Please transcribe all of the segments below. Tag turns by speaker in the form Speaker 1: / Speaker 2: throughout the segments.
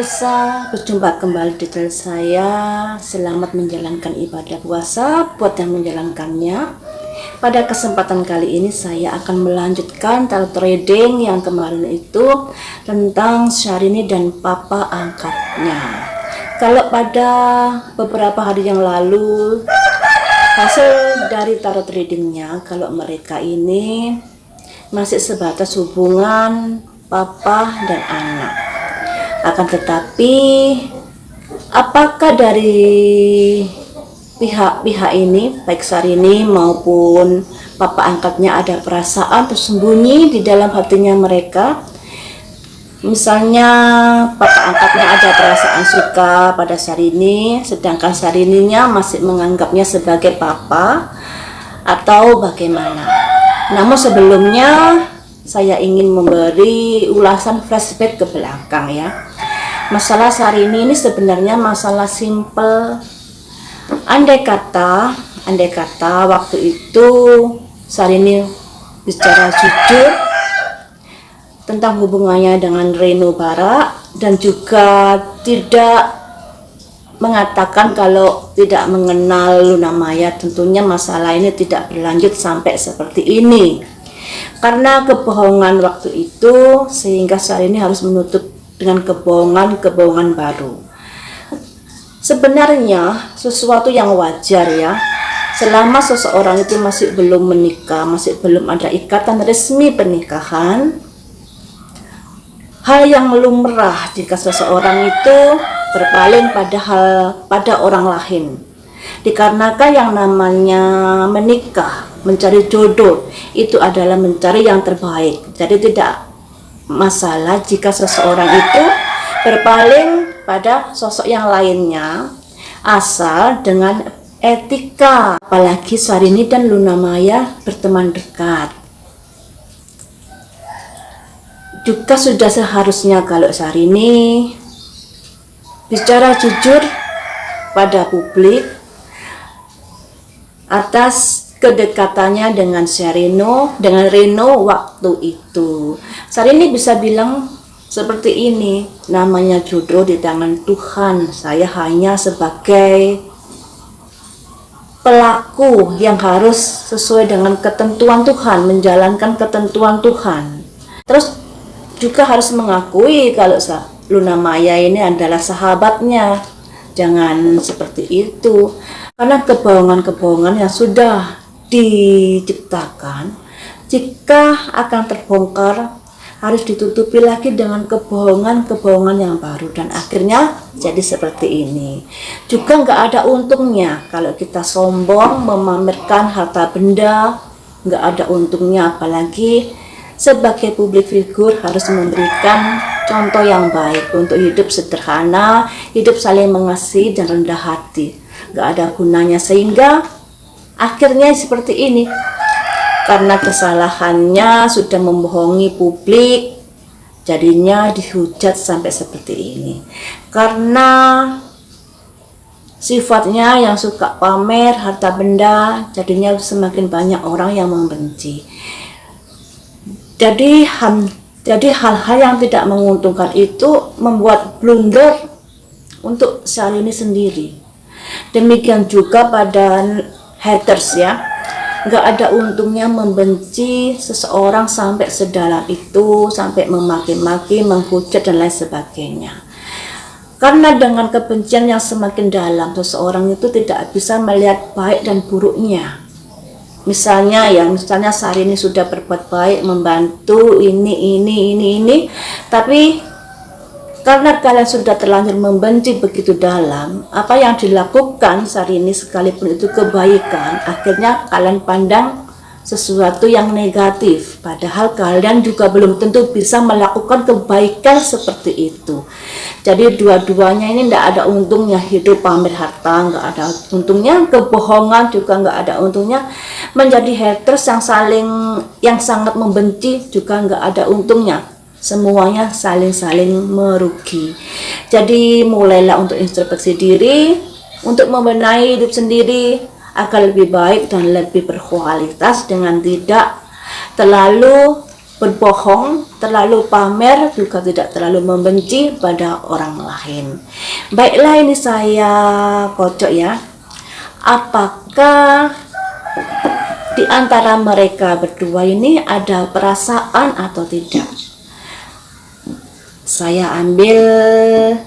Speaker 1: pemirsa, berjumpa kembali di channel saya. Selamat menjalankan ibadah puasa buat yang menjalankannya. Pada kesempatan kali ini saya akan melanjutkan tarot reading yang kemarin itu tentang Syahrini dan papa angkatnya. Kalau pada beberapa hari yang lalu hasil dari tarot readingnya, kalau mereka ini masih sebatas hubungan papa dan anak. Akan tetapi apakah dari pihak-pihak ini, baik Syahrini maupun papa angkatnya, ada perasaan tersembunyi di dalam hatinya mereka? Misalnya papa angkatnya ada perasaan suka pada Syahrini, sedangkan Syahrini-nya masih menganggapnya sebagai papa, atau bagaimana? Namun sebelumnya saya ingin memberi ulasan flashback ke belakang ya. Masalah Syahrini ini sebenarnya masalah simple. Andai kata waktu itu Syahrini bicara jujur tentang hubungannya dengan Reno Bara dan juga tidak mengatakan kalau tidak mengenal Luna Maya, tentunya masalah ini tidak berlanjut sampai seperti ini. Karena kebohongan waktu itu sehingga Syahrini harus menutup dengan kebohongan baru. Sebenarnya sesuatu yang wajar ya, selama seseorang itu masih belum menikah, masih belum ada ikatan resmi pernikahan, hal yang lumrah jika seseorang itu berpaling pada orang lain. Dikarenakan yang namanya menikah, mencari jodoh itu adalah mencari yang terbaik. Jadi tidak masalah jika seseorang itu berpaling pada sosok yang lainnya, asal dengan etika. Apalagi Syahrini dan Luna Maya berteman dekat. Juga sudah seharusnya kalau Syahrini bicara jujur pada publik atas kedekatannya dengan Reno waktu itu. Syahrini bisa bilang seperti ini, namanya jodoh di tangan Tuhan. Saya hanya sebagai pelaku yang harus sesuai dengan ketentuan Tuhan, menjalankan ketentuan Tuhan. Terus juga harus mengakui kalau Luna Maya ini adalah sahabatnya. Jangan seperti itu. Karena kebohongan-kebohongan yang sudah diciptakan, jika akan terbongkar, harus ditutupi lagi dengan kebohongan-kebohongan yang baru, dan akhirnya jadi seperti ini. Juga nggak ada untungnya kalau kita sombong memamerkan harta benda, nggak ada untungnya. Apalagi sebagai publik figur harus memberikan contoh yang baik untuk hidup sederhana, hidup saling mengasihi dan rendah hati. Nggak ada gunanya, sehingga akhirnya seperti ini. Karena kesalahannya sudah membohongi publik, jadinya dihujat sampai seperti ini. Karena sifatnya yang suka pamer harta benda, jadinya semakin banyak orang yang membenci. Jadi hal-hal yang tidak menguntungkan itu membuat blunder untuk Syahrini sendiri. Demikian juga pada haters ya, nggak ada untungnya membenci seseorang sampai sedalam itu, sampai memaki-maki, menghujat dan lain sebagainya. Karena dengan kebencian yang semakin dalam, seseorang itu tidak bisa melihat baik dan buruknya. Misalnya Syahrini sudah berbuat baik, membantu ini, tapi karena kalian sudah terlanjur membenci begitu dalam, apa yang dilakukan Syahrini sekalipun itu kebaikan, akhirnya kalian pandang sesuatu yang negatif, padahal kalian juga belum tentu bisa melakukan kebaikan seperti itu. Jadi dua-duanya ini tidak ada untungnya. Hidup pamer harta nggak ada untungnya, kebohongan juga nggak ada untungnya, menjadi haters yang sangat membenci juga nggak ada untungnya. Semuanya saling merugi. Jadi mulailah untuk introspeksi diri, untuk membenahi hidup sendiri agar lebih baik dan lebih berkualitas, dengan tidak terlalu berbohong, terlalu pamer, juga tidak terlalu membenci pada orang lain. Baiklah, ini saya kocok ya. Apakah di antara mereka berdua ini ada perasaan atau tidak? Saya ambil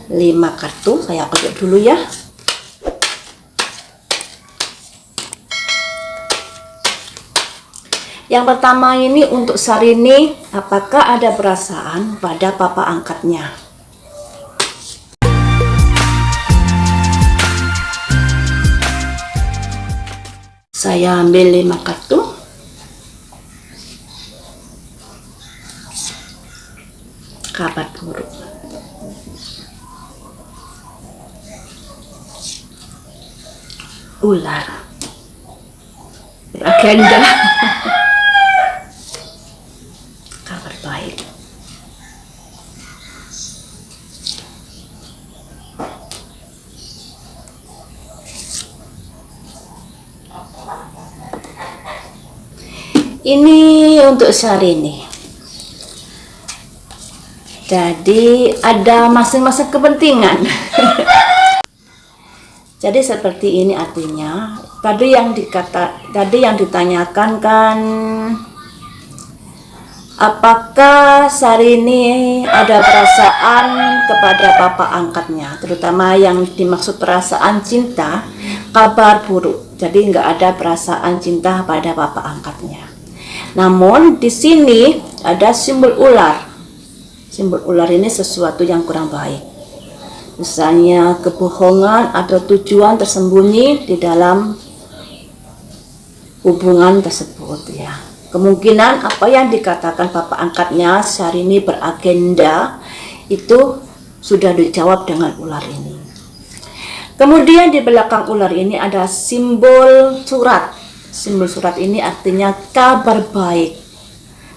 Speaker 1: 5 kartu, saya kocok dulu ya. Yang pertama ini untuk Syahrini, apakah ada perasaan pada papa angkatnya? Saya ambil 5 kartu. Kabar buruk. Ular. Beragenda. Kabar baik. Ini untuk Syahrini. Jadi ada masing-masing kepentingan. Jadi seperti ini artinya. Tadi yang ditanyakan kan, apakah Syahrini ada perasaan kepada papa angkatnya, terutama yang dimaksud perasaan cinta, kabar buruk. Jadi nggak ada perasaan cinta pada papa angkatnya. Namun di sini ada simbol ular. Simbol ular ini sesuatu yang kurang baik. Misalnya kebohongan atau tujuan tersembunyi di dalam hubungan tersebut ya. Kemungkinan apa yang dikatakan papa angkatnya Syahrini beragenda itu sudah dijawab dengan ular ini. Kemudian di belakang ular ini ada simbol surat. Simbol surat ini artinya kabar baik.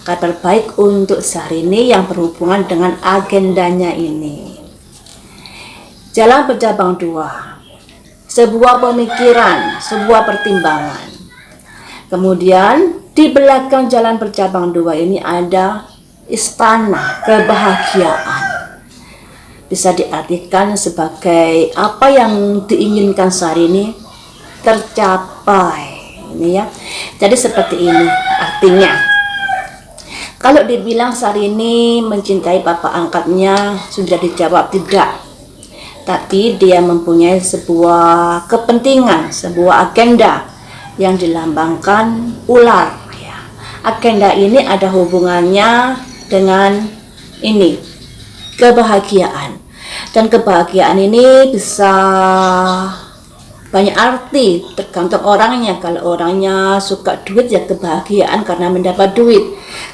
Speaker 1: Kabar baik untuk Syahrini yang berhubungan dengan agendanya ini. Jalan bercabang dua. Sebuah pemikiran, sebuah pertimbangan. Kemudian di belakang jalan bercabang dua ini ada istana kebahagiaan. Bisa diartikan sebagai apa yang diinginkan Syahrini tercapai. Ini ya. Jadi seperti ini artinya. Kalau dibilang Syahrini mencintai papa angkatnya sudah dijawab tidak. Tapi dia mempunyai sebuah kepentingan, sebuah agenda yang dilambangkan ular ya. Agenda ini ada hubungannya dengan ini, kebahagiaan. Dan kebahagiaan ini bisa banyak arti, tergantung orangnya. Kalau orangnya suka duit ya kebahagiaan karena mendapat duit.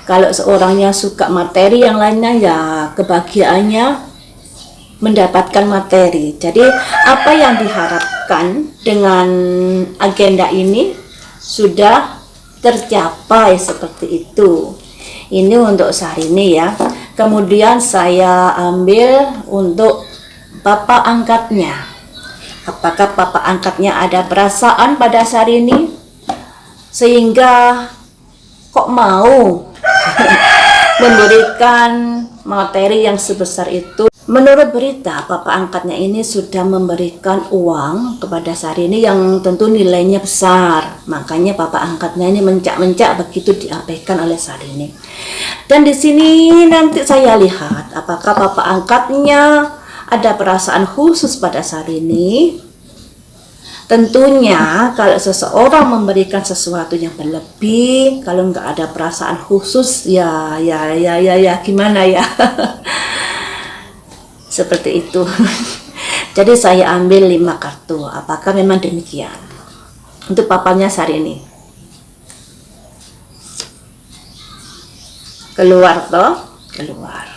Speaker 1: Kalau seorangnya suka materi yang lainnya ya kebahagiaannya mendapatkan materi. Jadi apa yang diharapkan dengan agenda ini sudah tercapai seperti itu. Ini untuk Syahrini ya. Kemudian saya ambil untuk papa angkatnya. Apakah papa angkatnya ada perasaan pada Syahrini sehingga kok mau memberikan materi yang sebesar itu? Menurut berita, papa angkatnya ini sudah memberikan uang kepada Syahrini yang tentu nilainya besar. Makanya papa angkatnya ini mencak-mencak begitu diabaikan oleh Syahrini. Dan di sini nanti saya lihat apakah papa angkatnya ada perasaan khusus pada Syahrini. Tentunya kalau seseorang memberikan sesuatu yang berlebih, kalau nggak ada perasaan khusus ya gimana ya. Seperti itu. Jadi saya ambil 5 kartu. Apakah memang demikian? Untuk papanya Syahrini. Keluar toh? Keluar.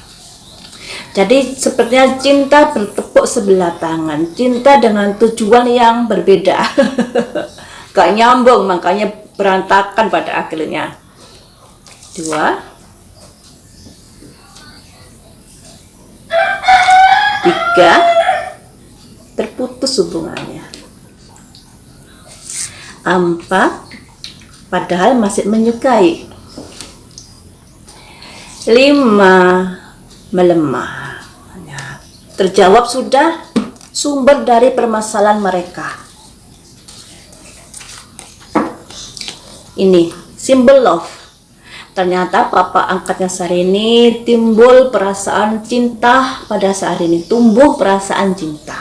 Speaker 1: Jadi sepertinya cinta bertepuk sebelah tangan. Cinta dengan tujuan yang berbeda. Gak nyambung, makanya berantakan pada akhirnya. 2, 3, terputus hubungannya. 4, padahal masih menyukai. 5. Melemah. Nah, terjawab sudah sumber dari permasalahan mereka. Ini simbol love. Ternyata papa angkatnya Syahrini timbul perasaan cinta pada Syahrini, tumbuh perasaan cinta.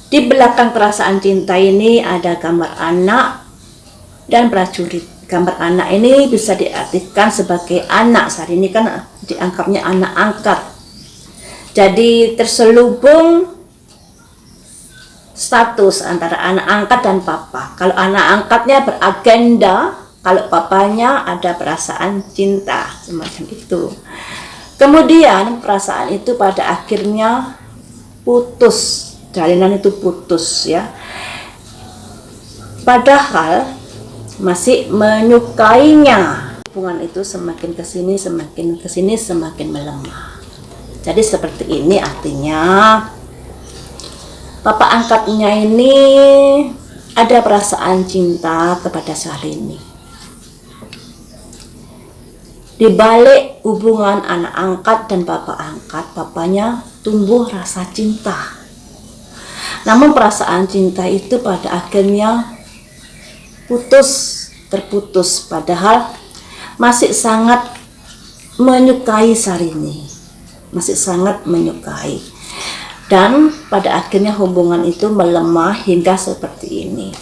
Speaker 1: Di belakang perasaan cinta ini ada gambar anak dan prajurit. Gambar anak ini bisa diartikan sebagai anak. Syahrini kan dianggapnya anak angkat. Jadi terselubung status antara anak angkat dan papa. Kalau anak angkatnya beragenda, kalau papanya ada perasaan cinta, semacam itu. Kemudian perasaan itu pada akhirnya putus, jalinan itu putus ya. Padahal masih menyukainya. Hubungan itu semakin kesini, semakin melemah. Jadi seperti ini artinya papa angkatnya ini ada perasaan cinta kepada Syahrini. Di balik hubungan anak angkat dan papa angkat, papanya tumbuh rasa cinta. Namun perasaan cinta itu pada akhirnya terputus, padahal masih sangat menyukai Syahrini, masih sangat menyukai. Dan pada akhirnya hubungan itu melemah hingga seperti ini.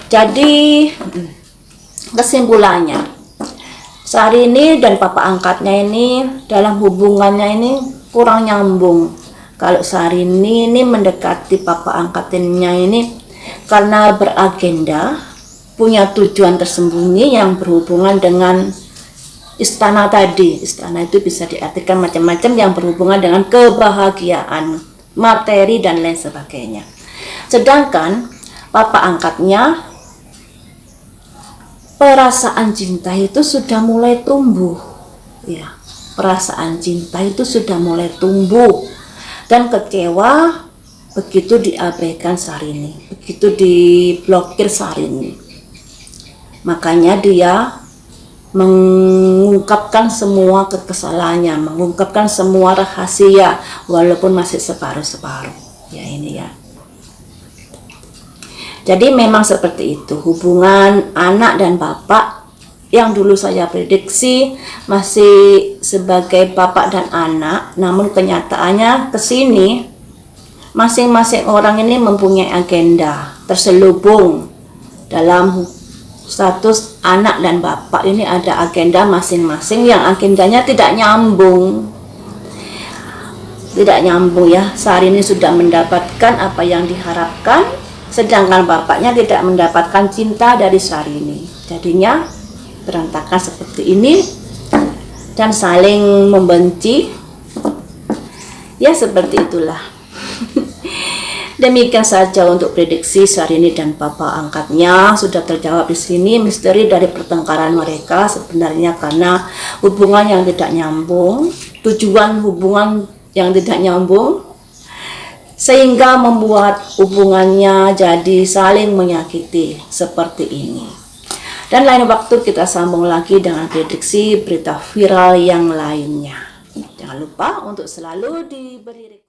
Speaker 1: Jadi kesimpulannya, Syahrini dan papa angkatnya ini dalam hubungannya ini kurang nyambung. Kalau Syahrini ini mendekati papa angkatnya ini karena beragenda, punya tujuan tersembunyi yang berhubungan dengan istana tadi. Istana itu bisa diartikan macam-macam yang berhubungan dengan kebahagiaan, materi dan lain sebagainya. Sedangkan papa angkatnya perasaan cinta itu sudah mulai tumbuh. Ya, perasaan cinta itu sudah mulai tumbuh dan kecewa begitu diabaikan Syahrini, begitu diblokir Syahrini. Makanya dia mengungkapkan semua kekesalannya, mengungkapkan semua rahasia walaupun masih separuh-separuh. Ya ini ya. Jadi memang seperti itu hubungan anak dan bapak yang dulu saya prediksi masih sebagai bapak dan anak, namun kenyataannya kesini masing-masing orang ini mempunyai agenda, terselubung dalam status anak dan bapak ini ada agenda masing-masing yang agendanya tidak nyambung ya. Syahrini sudah mendapatkan apa yang diharapkan, sedangkan bapaknya tidak mendapatkan cinta dari Syahrini. Jadinya berantakan seperti ini dan saling membenci ya, seperti itulah. Demikian saja untuk prediksi Syahrini dan papa angkatnya. Sudah terjawab di sini misteri dari pertengkaran mereka sebenarnya karena hubungan yang tidak nyambung, tujuan hubungan yang tidak nyambung, sehingga membuat hubungannya jadi saling menyakiti seperti ini. Dan lain waktu kita sambung lagi dengan prediksi berita viral yang lainnya. Jangan lupa untuk selalu diberi